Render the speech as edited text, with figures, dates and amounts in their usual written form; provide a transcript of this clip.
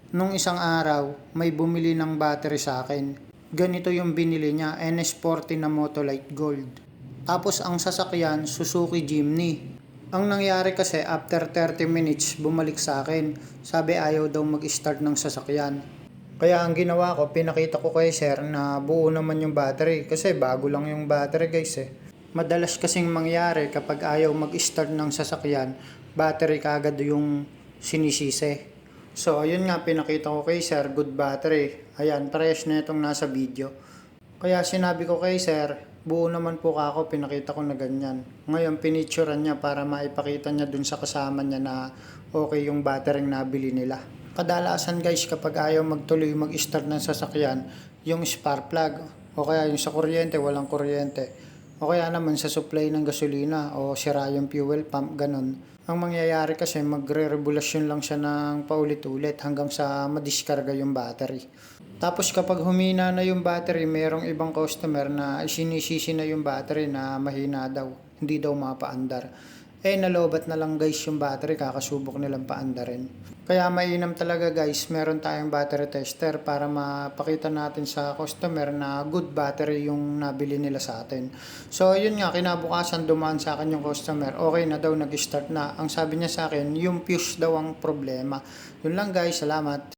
Nung isang araw, may bumili ng battery sa akin. Ganito yung binili niya, NS40 na Motolite Gold. Tapos ang sasakyan, Suzuki Jimny. Ang nangyari kasi after 30 minutes, bumalik sa akin. Sabi ayaw daw mag-start ng sasakyan. Kaya ang ginawa ko, pinakita ko kay sir na buo naman yung battery. Kasi bago lang yung battery guys eh. Madalas kasing mangyari kapag ayaw mag-start ng sasakyan, battery kagad yung sinisisi. So ayun nga, pinakita ko kay sir, good battery. Ayan, parehas na itong nasa video. Kaya sinabi ko kay sir, buo naman po ako, pinakita ko na ganyan. Ngayon pinicturean niya para maipakita niya dun sa kasama niya na okay yung battery nabili nila. Kadalasan guys, kapag ayaw magtuloy mag-start ng sasakyan, yung spark plug o kaya yung sa kuryente, walang kuryente. O kaya naman sa supply ng gasolina o sira yung fuel pump, ganun. Ang mangyayari kasi magre-revolusyon lang siya ng paulit-ulit hanggang sa madiskarga yung battery. Tapos kapag humina na yung battery, mayroong ibang customer na sinisisi na yung battery na mahina daw, hindi daw mapaandar. Nalobat na lang guys yung battery, kakasubok nilang paandarin. Kaya mainam talaga guys, meron tayong battery tester para mapakita natin sa customer na good battery yung nabili nila sa atin. So yun nga, kinabukasan dumaan sa akin yung customer, okay na daw, nag-start na. Ang sabi niya sa akin, yung fuse daw ang problema. Yun lang guys, salamat.